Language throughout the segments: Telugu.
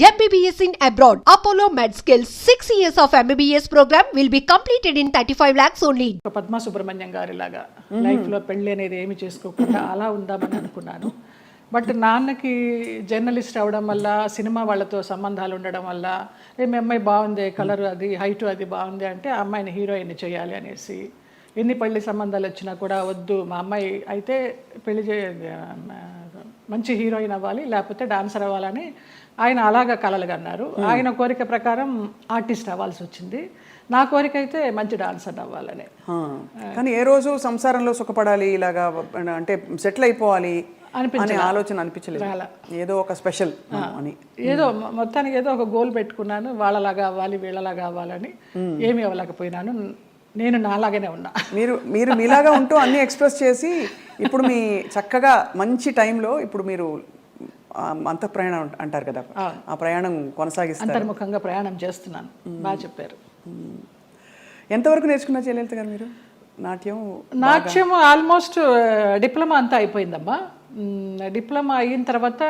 MBBS in abroad. Apollo MedSkills 6 years of MBBS program will be completed in 35 lakhs only. Padma Subrahmanyam గారి లాగా లైఫ్లో పెళ్ళి అనేది ఏమి చేసుకోకుండా అలా ఉందామని అనుకున్నాను. బట్ నాన్నకి జర్నలిస్ట్ అవడం వల్ల, సినిమా వాళ్ళతో సంబంధాలు ఉండడం వల్ల, మీ అమ్మాయి బాగుంది, కలర్ అది, హైట్ అది బాగుంది అంటే ఆ అమ్మాయిని హీరోయిన్ చేయాలి అనేసి ఎన్ని పెళ్లి సంబంధాలు వచ్చినా కూడా వద్దు, మా అమ్మాయి అయితే పెళ్లి మంచి హీరోయిన్ అవ్వాలి, లేకపోతే డాన్సర్ అవ్వాలని ఆయన అలాగా కలలుగా అన్నారు. ఆయన కోరిక ప్రకారం ఆర్టిస్ట్ అవ్వాల్సి వచ్చింది. నా కోరిక అయితే మంచి డాన్సర్ అవ్వాలని. కానీ ఏ రోజు సంసారంలో సుఖపడాలి, ఇలాగా అంటే సెటిల్ అయిపోవాలి అనే ఆలోచన అనిపించలేదు. ఏదో ఒక స్పెషల్ అని ఏదో మొత్తానికి ఏదో ఒక గోల్ పెట్టుకున్నాను, వాళ్ళలాగా అవ్వాలి వీళ్ళలాగా అవ్వాలని. ఏమీ అవ్వలేకపోయినాను, నేను నాలాగానే ఉన్నా. మీరు మీలాగా ఉంటూ అన్ని ఎక్స్ప్రెస్ చేసి ఇప్పుడు మీ చక్కగా మంచి టైంలో ఇప్పుడు మీరు అంత ప్రయాణం అంటారు కదా, ఆ ప్రయాణం కొనసాగిస్తారు. అంతర్ముఖంగా ప్రయాణం చేస్తున్నాను. బాగా చెప్పారు. ఎంతవరకు నేర్చుకున్నా జయలలిత గారు మీరు నాట్యం? ఆల్మోస్ట్ డిప్లొమా అంతా అయిపోయిందమ్మా. డిప్లొమా అయిన తర్వాత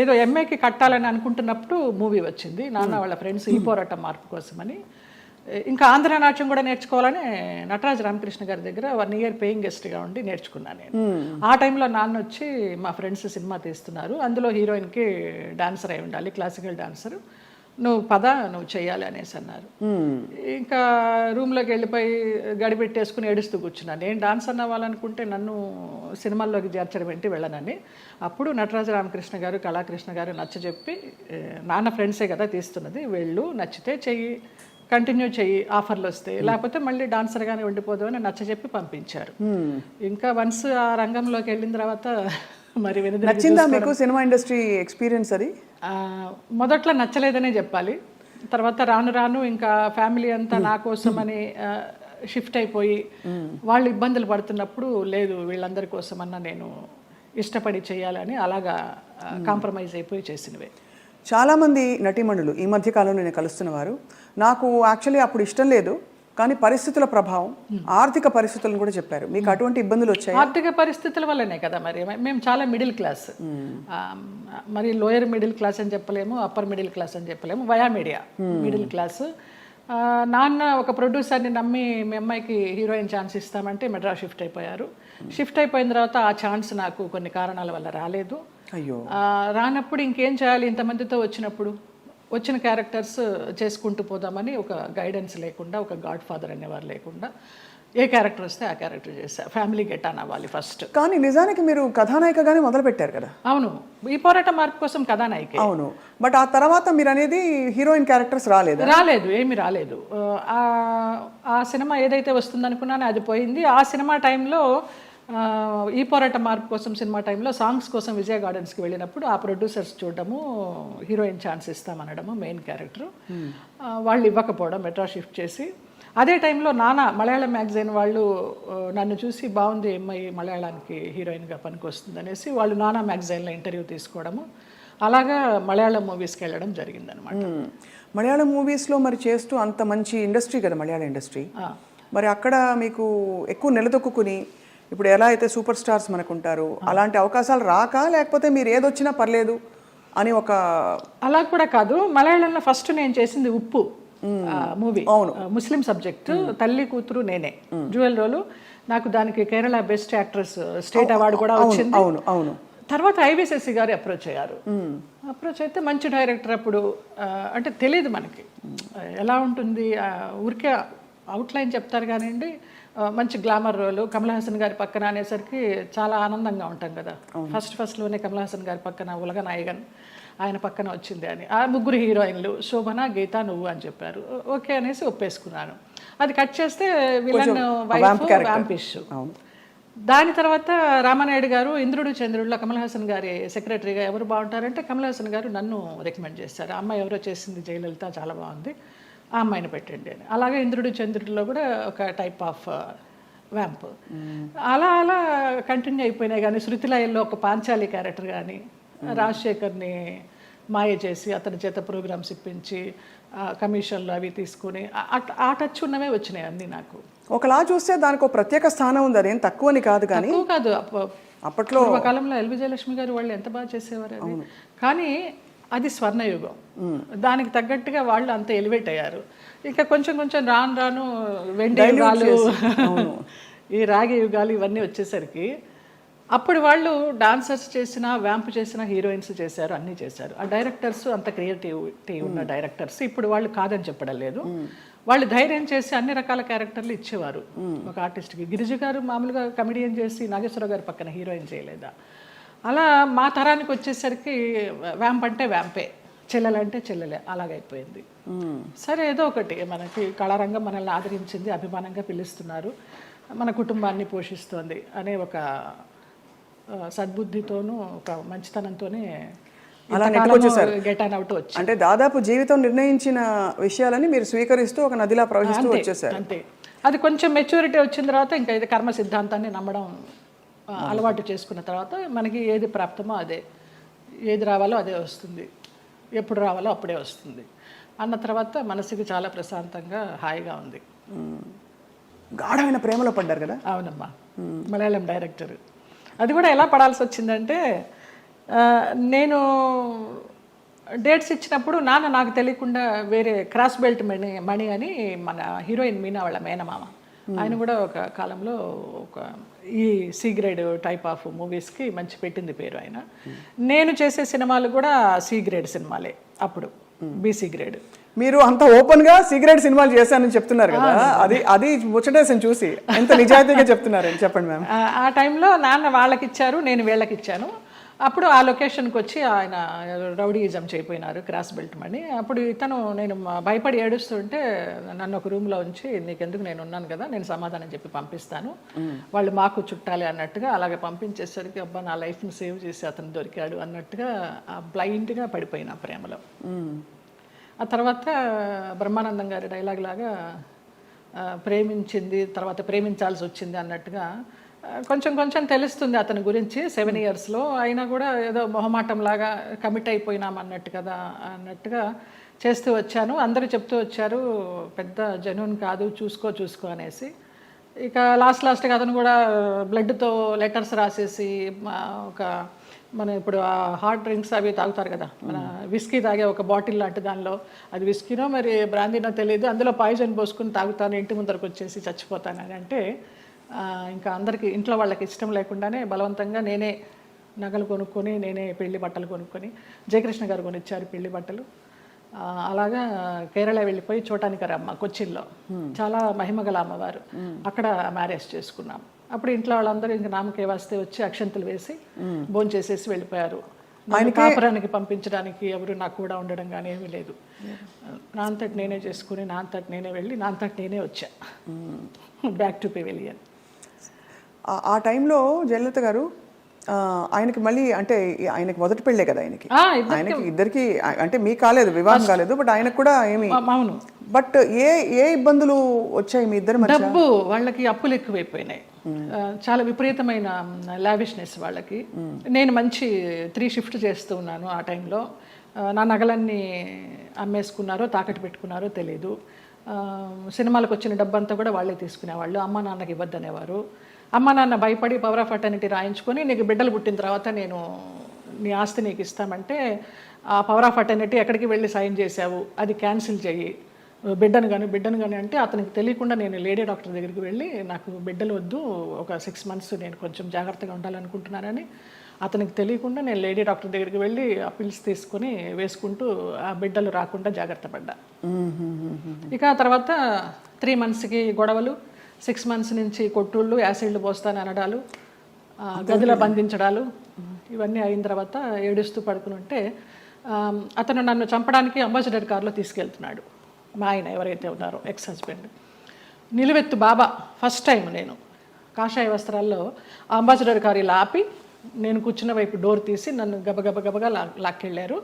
ఏదో ఎంఏకి కట్టాలని అనుకుంటున్నప్పుడు మూవీ వచ్చింది. నాన్న వాళ్ళ ఫ్రెండ్స్ ఈ పోరాటం మార్పు కోసమని. ఇంకా ఆంధ్ర నాట్యం కూడా నేర్చుకోవాలని నటరాజ రామకృష్ణ గారి దగ్గర 1 year పేయింగ్ గెస్ట్గా ఉండి నేర్చుకున్నాను నేను. ఆ టైంలో నాన్న వచ్చి మా ఫ్రెండ్స్ సినిమా తీస్తున్నారు, అందులో హీరోయిన్కి డాన్సర్ అయి ఉండాలి, క్లాసికల్ డాన్సర్, నువ్వు నువ్వు చేయాలి అనేసి అన్నారు. ఇంకా రూమ్లోకి వెళ్ళిపోయి గడిపెట్టేసుకుని ఏడుస్తూ కూర్చున్నాను. నేను డాన్సర్ అవ్వాలనుకుంటే నన్ను సినిమాల్లోకి చేర్చడం ఏంటి, వెళ్ళనని. అప్పుడు నటరాజ రామకృష్ణ గారు, కళాకృష్ణ గారు నచ్చజెప్పి, నాన్న ఫ్రెండ్సే కదా తీస్తున్నది, వెళ్ళు, నచ్చితే చెయ్యి, కంటిన్యూ చెయ్యి, ఆఫర్లు వస్తాయి, లేకపోతే మళ్ళీ డాన్సర్గానే ఉండిపోదు అని నచ్చజెప్పి పంపించారు. ఇంకా వన్స్ ఆ రంగంలోకి వెళ్ళిన తర్వాత మరి నచ్చిందా మీకు సినిమా ఇండస్ట్రీ ఎక్స్పీరియన్స్? అది మొదట్లో నచ్చలేదనే చెప్పాలి. తర్వాత రాను రాను ఇంకా ఫ్యామిలీ అంతా నా కోసం అని షిఫ్ట్ అయిపోయి వాళ్ళు ఇబ్బందులు పడుతున్నప్పుడు, లేదు వీళ్ళందరి కోసమన్నా నేను ఇష్టపడి చేయాలని అలాగా కాంప్రమైజ్ అయిపోయి చేసినవే. చాలామంది నటీమణులు ఈ మధ్య కాలంలో నేను కలుస్తున్న వారు, నాకు యాక్చువల్లీ అప్పుడు ఇష్టం లేదు కానీ పరిస్థితుల ప్రభావం, ఆర్థిక పరిస్థితులను కూడా చెప్పారు. మీకు అటువంటి ఇబ్బందులు వచ్చాయి? ఆర్థిక పరిస్థితుల వల్లనే కదా, మరి మేము చాలా మిడిల్ క్లాస్, మరి లోయర్ మిడిల్ క్లాస్ అని చెప్పలేము, అప్పర్ మిడిల్ క్లాస్ అని చెప్పలేము, వయా మీడియా మిడిల్ క్లాస్. నాన్న ఒక ప్రొడ్యూసర్ని నమ్మి మీ అమ్మాయికి హీరోయిన్ ఛాన్స్ ఇస్తామంటే మెడ్రాస్ షిఫ్ట్ అయిపోయారు. షిఫ్ట్ అయిపోయిన తర్వాత ఆ ఛాన్స్ నాకు కొన్ని కారణాల వల్ల రాలేదు. అయ్యో, రానప్పుడు ఇంకేం చేయాలి, ఇంతమందితో వచ్చిన క్యారెక్టర్స్ చేసుకుంటూ పోదామని ఒక గైడెన్స్ లేకుండా, ఒక గాడ్ ఫాదర్ అనేవారు లేకుండా, ఏ క్యారెక్టర్ వస్తే ఆ క్యారెక్టర్ చేశా. ఫ్యామిలీ గెట్ ఆన్ అవ్వాలి ఫస్ట్. కానీ నిజానికి మీరు కథానాయికగానే మొదలు పెట్టారు కదా? అవును, ఈ పోరాటం మార్పు కోసం కథానాయిక. అవును, బట్ ఆ తర్వాత మీరు అనేది హీరోయిన్ క్యారెక్టర్స్ రాలేదు, ఏమీ రాలేదు. ఆ సినిమా ఏదైతే వస్తుందనుకున్నానో అది పోయింది. ఆ సినిమా టైంలో ఈ పోరాట మార్పు కోసం సినిమా టైంలో సాంగ్స్ కోసం విజయ గార్డెన్స్కి వెళ్ళినప్పుడు ఆ ప్రొడ్యూసర్స్ చూడడము, హీరోయిన్ ఛాన్స్ ఇస్తామనడము, మెయిన్ క్యారెక్టర్ వాళ్ళు ఇవ్వకపోవడం, మెడ్రాస్ షిఫ్ట్ చేసి. అదే టైంలో నానా మలయాళం మ్యాగజైన్ వాళ్ళు నన్ను చూసి, బాగుంది అమ్మాయి మలయాళానికి హీరోయిన్గా పనికి వస్తుంది అనేసి వాళ్ళు నానా మ్యాగజైన్లో ఇంటర్వ్యూ తీసుకోవడము, అలాగా మలయాళం మూవీస్కి వెళ్ళడం జరిగిందనమాట. మలయాళం మూవీస్లో మరి చేస్తూ అంత మంచి ఇండస్ట్రీ కదా మలయాళం ఇండస్ట్రీ, మరి అక్కడ మీకు ఎక్కువ నిలదొక్కుని ఇప్పుడు ఎలా అయితే సూపర్ స్టార్స్ మనకు ఉంటారు, అలాంటి అవకాశాలు రాక, లేకపోతే మీరు ఏదొచ్చినా పర్లేదు అని ఒక? అలా కూడా కాదు. మలయాళంలో ఫస్ట్ నేను చేసింది ఉప్పు మూవీ, ముస్లిం సబ్జెక్ట్, తల్లి కూతురు నేనే, జ్యువెల్ రోలు. నాకు దానికి Kerala best actress state award కూడా వచ్చింది. అవును అవును. తర్వాత ఐవిశశి గారు అప్రోచ్ అయ్యారు. అప్రోచ్ అయితే మంచి డైరెక్టర్. అప్పుడు అంటే తెలియదు మనకి ఎలా ఉంటుంది, ఊరికే అవుట్లైన్ చెప్తారు కానివ్వండి, మంచి గ్లామర్ రోలు, కమల్ హాసన్ గారి పక్కన అనేసరికి చాలా ఆనందంగా ఉంటాం కదా. ఫస్ట్లోనే కమల్ హాసన్ గారి పక్కన ఉలగ నాయగన్, ఆయన పక్కన వచ్చింది అని. ఆ ముగ్గురు హీరోయిన్లు శోభన, గీత, నువ్వు అని చెప్పారు. ఓకే అనేసి ఒప్పేసుకున్నాను. అది కట్ చేస్తే విలన్ వైఫ్ వ్యాంపిష్. దాని తర్వాత రామానాయుడు గారు ఇంద్రుడు చంద్రుడిలో కమల్ హాసన్ గారి సెక్రటరీగా ఎవరు బాగుంటారంటే కమల్ హాసన్ గారు నన్ను రికమెండ్ చేశారు. ఆ అమ్మాయి ఎవరో చేసింది జయలలిత, చాలా బాగుంది, ఆ అమ్మాయిని పెట్టండి అని. అలాగే ఇంద్రుడు చంద్రుడిలో కూడా ఒక టైప్ ఆఫ్ వ్యాంప్. అలా అలా కంటిన్యూ అయిపోయినాయి. కానీ శృతిలయల్లో ఒక పాంచాలి క్యారెక్టర్ కానీ, రాజశేఖర్ని మాయ చేసి అతని చేత ప్రోగ్రామ్స్ ఇప్పించి కమిషన్లు అవి తీసుకుని ఆ టచ్ ఉన్నవే వచ్చినాయి అన్నీ నాకు. ఒకలా చూస్తే దానికి ఒక ప్రత్యేక స్థానం ఉంది, అదేం తక్కువని కాదు. కానీ కాదు, అప్పట్లో కాలంలో ఎల్వి జయలక్ష్మి గారు వాళ్ళు ఎంత బాగా చేసేవారు అది. కానీ అది స్వర్ణయుగం. దానికి తగ్గట్టుగా వాళ్ళు అంత ఎలివేట్ అయ్యారు. ఇక కొంచెం కొంచెం రాను రాను వెండి యుగాలు, ఈ రాగి యుగాలు ఇవన్నీ వచ్చేసరికి అప్పుడు వాళ్ళు డాన్సర్స్ చేసిన, వ్యాంప్ చేసిన, హీరోయిన్స్ చేశారు, అన్నీ చేశారు. ఆ డైరెక్టర్స్ అంత క్రియేటివిటీ ఉన్న డైరెక్టర్స్ ఇప్పుడు వాళ్ళు కాదని చెప్పడం లేదు. వాళ్ళు ధైర్యం చేసి అన్ని రకాల క్యారెక్టర్లు ఇచ్చేవారు ఒక ఆర్టిస్ట్కి. గిరిజ గారు మామూలుగా కమెడియన్ చేసి నాగేశ్వరరావు గారి పక్కన హీరోయిన్ చేయలేదా? అలా మా తరానికి వచ్చేసరికి వ్యాంప్ అంటే వ్యాంపే, చెల్లెలంటే చెల్లెలే, అలాగైపోయింది. సరే ఏదో ఒకటి మనకి కళారంగం మనల్ని ఆదరించింది, అభిమానంగా పిలుస్తున్నారు, మన కుటుంబాన్ని పోషిస్తోంది అనే ఒక సద్బుద్ధితోనూ ఒక మంచితనంతోనే గెట్ ఆన్ అవుట్ వచ్చి, అంటే దాదాపు జీవితం నిర్ణయించిన విషయాలని మీరు స్వీకరిస్తూ ఒక నదిలా ప్రవహిస్తూ వచ్చేసారు. అంతే. అది కొంచెం మెచ్యూరిటీ వచ్చిన తర్వాత ఇంకా ఇది కర్మ సిద్ధాంతాన్ని నమ్మడం అలవాటు చేసుకున్న తర్వాత మనకి ఏది ప్రాప్తమో అదే, ఏది రావాలో అదే వస్తుంది, ఎప్పుడు రావాలో అప్పుడే వస్తుంది అన్న తర్వాత మనసుకి చాలా ప్రశాంతంగా హాయిగా ఉంది. గాఢమైన ప్రేమలో పడ్డారు కదా? అవునమ్మా, మలయాళం డైరెక్టర్. అది కూడా ఎలా పడాల్సి వచ్చిందంటే, నేను డేట్స్ ఇచ్చినప్పుడు నాన్న నాకు తెలియకుండా వేరే క్రాస్ బెల్ట్ మణి అని మన హీరోయిన్ మీనా వాళ్ళ మేనమామ, ఆయన కూడా ఒక కాలంలో ఒక ఈ సి గ్రేడ్ టైప్ ఆఫ్ మూవీస్కి మంచి పెట్టింది పేరు ఆయన. నేను చేసే సినిమాలు కూడా సి గ్రేడ్ సినిమాలే, అప్పుడు బీసీ గ్రేడ్. మీరు అంత ఓపెన్ గా సిగరెట్ సినిమాలు చేశానని చెప్తున్నారు కదా, అది ముచ్చటేసని చూసి ఎంత నిజాయితీగా చెప్తున్నారని చెప్పండి మ్యామ్. ఆ టైంలో నాన్న వాళ్ళకి ఇచ్చారు, నేను వీళ్ళకి ఇచ్చాను. అప్పుడు ఆ లొకేషన్కి వచ్చి ఆయన రౌడీయిజం చేయపోయినారు, క్రాస్ బెల్ట్ మని. అప్పుడు ఇతను నేను భయపడి ఏడుస్తుంటే నన్ను ఒక రూమ్లో ఉంచి, నీకెందుకు, నేను ఉన్నాను కదా, నేను సమాధానం చెప్పి పంపిస్తాను, వాళ్ళు మాకు చుట్టాలి అన్నట్టుగా అలాగే పంపించేసరికి అబ్బా నా లైఫ్ని సేవ్ చేసి అతను దొరికాడు అన్నట్టుగా బ్లైండ్గా పడిపోయినా ప్రేమలో. ఆ తర్వాత బ్రహ్మానందం గారి డైలాగ్ లాగా ప్రేమించింది తర్వాత ప్రేమించాల్సి వచ్చింది అన్నట్టుగా కొంచెం కొంచెం తెలుస్తుంది అతని గురించి 7 yearsలో. అయినా కూడా ఏదో మొహమాటం లాగా కమిట్ అయిపోయినాం అన్నట్టు కదా అన్నట్టుగా చేస్తూ వచ్చాను. అందరూ చెప్తూ వచ్చారు పెద్ద జెన్యూన్ కాదు, చూసుకో అనేసి. ఇక లాస్ట్గా అతను కూడా బ్లడ్తో లెటర్స్ రాసేసి ఒక మన ఇప్పుడు ఆ హాట్ డ్రింక్స్ అవి తాగుతారు కదా, మన విస్కీ తాగే ఒక బాటిల్ లాంటి దానిలో, అది విస్కీనో మరి బ్రాందీనో తెలియదు, అందులో పాయిజన్ పోసుకుని తాగుతాను, ఇంటి ముందరకు వచ్చేసి చచ్చిపోతానని అంటే ఇంకా అందరికీ ఇంట్లో వాళ్ళకి ఇష్టం లేకుండానే బలవంతంగా నేనే నగలు కొనుక్కొని, నేనే పెళ్లి బట్టలు కొనుక్కొని, జయకృష్ణ గారు కొనిచ్చారు పెళ్లి బట్టలు. అలాగా కేరళ వెళ్ళిపోయి చూడటానికి రమ్మ కొచ్చిన్లో, చాలా మహిమగల అమ్మవారు, అక్కడ మ్యారేజ్ చేసుకున్నాం. అప్పుడు ఇంట్లో వాళ్ళందరూ ఇంక నామకే వస్తే వచ్చి అక్షంతలు వేసి భోంచేసేసి వెళ్ళిపోయారు. ఆయన కాపురానికి పంపించడానికి ఎవరు నాకు కూడా ఉండడం కానీ ఏమీ లేదు. నా అంతటి నేనే చేసుకుని, నా అంతటి నేనే వెళ్ళి, నా అంతటి నేనే వచ్చా బ్యాక్ టు పెవిలియన్. ఆ టైంలో జయలలిత గారు ఆయనకి మళ్ళీ, అంటే ఆయనకి మొదటి పెళ్ళే కదా ఆయనకి ఇద్దరికి, అంటే మీకు కాలేదు, వివాహం కాలేదు, బట్ ఆయనకు కూడా ఏమి. అవును. బట్ ఏ ఇబ్బందులు వచ్చాయి మీ ఇద్దరు మధ్య? డబ్బు, వాళ్ళకి అప్పులు ఎక్కువైపోయినాయి, చాలా విపరీతమైన లావిష్నెస్ వాళ్ళకి. నేను మంచి 3 shift చేస్తూ ఉన్నాను ఆ టైంలో. నా నగలన్నీ అమ్మేసుకున్నారో తాకట్టు పెట్టుకున్నారో తెలీదు. సినిమాలకు వచ్చిన డబ్బంతా కూడా వాళ్ళే తీసుకునేవాళ్ళు, అమ్మ నాన్నకి ఇవ్వద్దు అనేవారు. అమ్మ నాన్న భయపడి పవర్ ఆఫ్ అటర్నిటీ రాయించుకొని, నీకు బిడ్డలు పుట్టిన తర్వాత నేను నీ ఆస్తి నీకు ఇస్తామంటే, ఆ పవర్ ఆఫ్ అటర్నిటీ ఎక్కడికి వెళ్ళి సైన్ చేసావు, అది క్యాన్సిల్ చెయ్యి, బిడ్డను కానీ అంటే అతనికి తెలియకుండా నేను లేడీ డాక్టర్ దగ్గరికి వెళ్ళి, నాకు బిడ్డలు వద్దు, ఒక 6 months నేను కొంచెం జాగ్రత్తగా ఉండాలనుకుంటున్నానని అతనికి తెలియకుండా నేను లేడీ డాక్టర్ దగ్గరికి వెళ్ళి ఆ పిల్స్ తీసుకొని వేసుకుంటూ ఆ బిడ్డలు రాకుండా జాగ్రత్త పడ్డా. ఇక ఆ తర్వాత 3 monthsకి గొడవలు, 6 months నుంచి కొట్టుళ్ళు, యాసిడ్లు పోస్తాను అనడాలు, గదిలో బంధించడాలు, ఇవన్నీ అయిన తర్వాత ఏడుస్తూ పడుకుని ఉంటే అతను నన్ను చంపడానికి అంబాసిడర్ కారులో తీసుకెళ్తున్నాడు. మా ఆయన ఎవరైతే ఉన్నారో ఎక్స్ హస్బెండ్, నిలువెత్తు బాబా. ఫస్ట్ టైం నేను కాషాయ వస్త్రాల్లో అంబాసిడర్ కారు ఇలా ఆపి, నేను కూర్చున్న వైపు డోర్ తీసి నన్ను గబగబగా లాక్కెళ్ళారు.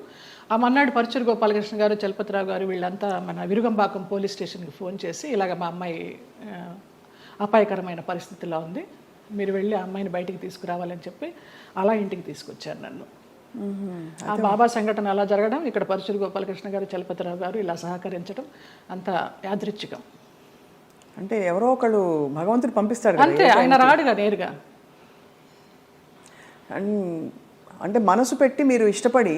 ఆ మన్నాడు పరుచూరు గోపాలకృష్ణ గారు, చలపతిరావు గారు వీళ్ళంతా మన విరుగంపాకం పోలీస్ స్టేషన్కి ఫోన్ చేసి, ఇలాగ మా అమ్మాయి అపాయకరమైన పరిస్థితిలో ఉంది, మీరు వెళ్ళి ఆ అమ్మాయిని బయటికి తీసుకురావాలని చెప్పి అలా ఇంటికి తీసుకొచ్చారు నన్ను. ఆ బాబా సంఘటన అలా జరగడం, ఇక్కడ పరుచూరు గోపాలకృష్ణ గారు, చలపతిరావు గారు ఇలా సహకరించడం అంత యాదృచ్ఛికం. అంటే ఎవరో ఒకళ్ళు భగవంతుడు పంపిస్తాడు అంతే, ఆయన రాడుగా నేరుగా. అంటే మనసు పెట్టి మీరు ఇష్టపడి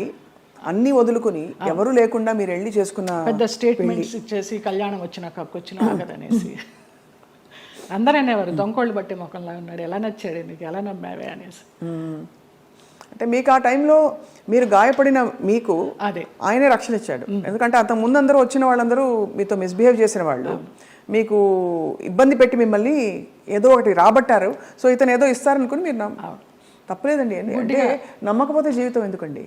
అన్నీ వదులుకుని ఎవరు లేకుండా మీరు వెళ్ళి చేసుకున్న పెద్ద స్టేట్మెంట్స్ ఇచ్చేసి కళ్యాణం వచ్చిన ఆగదనేసి అందరూ అనేవారు దొంగోళ్ళు బట్టి ముఖంలా ఉన్నాడు, ఎలా నచ్చాడు నీకు, ఎలా నమ్మావే అనేసి. అంటే మీకు ఆ టైంలో మీరు గాయపడిన మీకు అదే ఆయనే రక్షణ ఇచ్చాడు. ఎందుకంటే అంత ముందందరూ వచ్చిన వాళ్ళందరూ మీతో మిస్బిహేవ్ చేసిన వాళ్ళు మీకు ఇబ్బంది పెట్టి మిమ్మల్ని ఏదో ఒకటి రాబట్టారు. సో ఇతను ఏదో ఇస్తారనుకుని మీరు తప్పలేదండి. అంటే నమ్మకపోతే జీవితం ఎందుకండి?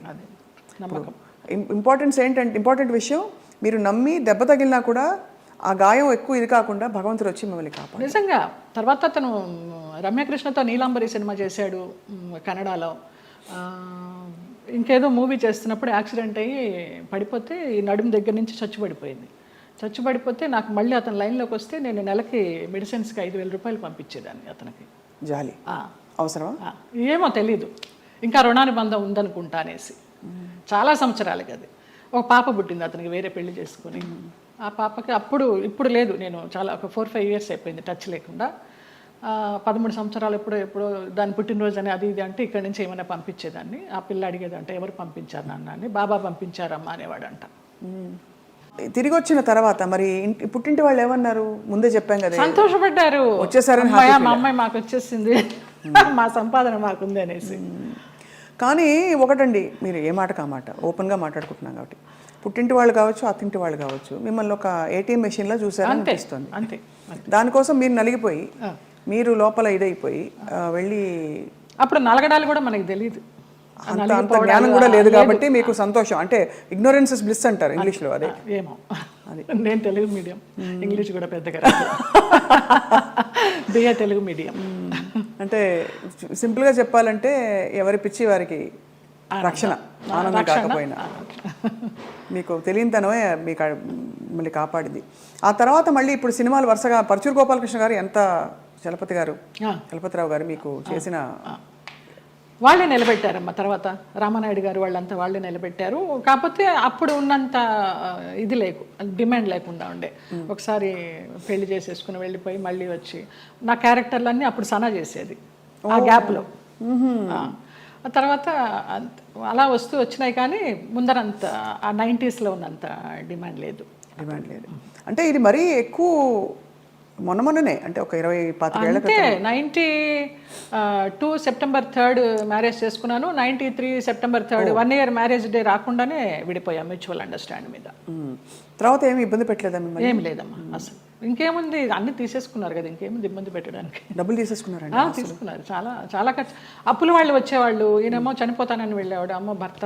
ఇంపార్టెంట్ విషయం మీరు నమ్మి దెబ్బ తగిలినా కూడా ఆ గాయం ఎక్కువ ఇది కాకుండా భగవంతుడు వచ్చి మిమ్మల్ని కాపాడు. నిజంగా తర్వాత అతను రమ్యకృష్ణతో నీలాంబరి సినిమా చేశాడు కన్నడలో. ఇంకేదో మూవీ చేస్తున్నప్పుడు యాక్సిడెంట్ అయ్యి పడిపోతే ఈ నడుము దగ్గర నుంచి చచ్చుబడిపోతే నాకు మళ్ళీ అతను లైన్లోకి వస్తే నేను నెలకి మెడిసిన్స్కి 5,000 రూపాయలు పంపించేదాన్ని అతనికి. జాలి అవసరమా ఏమో తెలీదు, ఇంకా రుణానుబంధం ఉందనుకుంటా అనేసి. చాలా సంవత్సరాలకి అది. ఒక పాప పుట్టింది అతనికి వేరే పెళ్లి చేసుకుని. ఆ పాపకి ఇప్పుడు లేదు, నేను చాలా ఒక 4-5 ఇయర్స్ అయిపోయింది టచ్ లేకుండా. 13 సంవత్సరాలు ఎప్పుడో దాని పుట్టినరోజు అని అది ఇది అంటే ఇక్కడి నుంచి ఏమైనా పంపించేదాన్ని. ఆ పిల్ల అడిగేదంటే ఎవరు పంపించారు నాన్న అని. బాబా పంపించారమ్మా అనేవాడంట. తిరిగి వచ్చిన తర్వాత మరి పుట్టింటి వాళ్ళు ఏమన్నారు? ముందే చెప్పాం కదా, సంతోషపడ్డారు, వచ్చేసారని. మా అమ్మాయి మాకు వచ్చేసింది, మా సంపాదన మాకుంది అనేసి. కానీ ఒకటండి, మీరు ఏ మాట కామాట ఓపెన్గా మాట్లాడుకుంటున్నాం కాబట్టి పుట్టింటి వాళ్ళు కావచ్చు అత్తింటి వాళ్ళు కావచ్చు మిమ్మల్ని ఒక ATM మెషిన్లో చూసారని అనిపిస్తుంది. అంతే. దానికోసం మీరు నలిగిపోయి మీరు లోపల ఇదైపోయి వెళ్ళి అప్పుడు నలగడాలు కూడా మనకి తెలియదు, అంత జ్ఞానం కూడా లేదు కాబట్టి మీకు సంతోషం. అంటే ఇగ్నోరెన్స్ ఇస్ బ్లిస్ అంటారు ఇంగ్లీష్లో. అదే ఏమో అది. నేను తెలుగు మీడియం, ఇంగ్లీష్ కూడా పెద్దగా బిఏ తెలుగు మీడియం. అంటే సింపుల్గా చెప్పాలంటే ఎవరి పిచ్చి వారికి రక్షణ, ఆనందం కాకపోయినా మీకు తెలియనితనమే మీకు మళ్ళీ కాపాడింది. ఆ తర్వాత మళ్ళీ ఇప్పుడు సినిమాలు వరుసగా పరచూరు గోపాలకృష్ణ గారు, ఎంత చలపతిరావు గారు మీకు చేసిన వాళ్ళే నిలబెట్టారమ్మ. తర్వాత రామానాయుడు గారు వాళ్ళంతా వాళ్ళే నిలబెట్టారు. కాకపోతే అప్పుడు ఉన్నంత ఇది డిమాండ్ లేకుండా ఉండే. ఒకసారి పెళ్లి చేసేసుకుని వెళ్ళిపోయి మళ్ళీ వచ్చి నా క్యారెక్టర్లన్నీ అప్పుడు సనా చేసేది ఆ గ్యాప్లో. ఆ తర్వాత అలా వచ్చినాయి కానీ ముందరంత ఆ 90sలో ఉన్నంత డిమాండ్ లేదు. అంటే ఇది మరీ ఎక్కువ మొన్ననే అంటే ఒక 20-25 ఏళ్ళ అంటే 92 సెప్టెంబర్ 3 మ్యారేజ్ చేసుకున్నాను. 93 సెప్టెంబర్ 3 1 ఇయర్ మ్యారేజ్ డే రాకుండానే విడిపోయాం మ్యూచువల్ అండర్స్టాండ్ మీద. తర్వాత ఏమి ఇబ్బంది పెట్టలేదా మిమ్మల్ని? ఏం లేదమ్మా అసలు. ఇంకేముంది, అన్ని తీసేసుకున్నారు కదా, ఇంకేముంది ఇబ్బంది పెట్టడానికి. డబ్బులు తీసేసుకున్నారు? తీసుకున్నారు. చాలా ఖర్చు. అప్పుల వాళ్ళు వచ్చేవాళ్ళు, ఈయనేమో చనిపోతానని వెళ్ళేవాడు, అమ్మ భర్త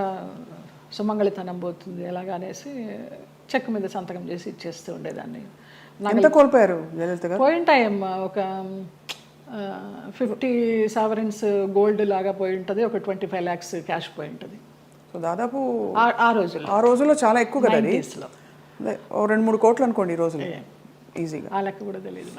సుమంగళితనం పోతుంది ఎలాగా అనేసి చెక్ మీద సంతకం చేసి ఇచ్చేస్తూ ఉండేదాన్ని. ఎంత కోల్పోయారు జయలలిత గారు? పోయింటాయమ్మా ఒక 50 సావరెన్స్ గోల్డ్ లాగా పోయి ఉంటుంది, ఒక 25 lakhs క్యాష్ పోయి ఉంటుంది. సో దాదాపు ఆ రోజుల్లో చాలా ఎక్కువ కదా. 90sలో 2-3 కోట్లు అనుకోండి ఈ రోజులు ఈజీగా. ఆ లెక్క కూడా తెలియదు మనకి.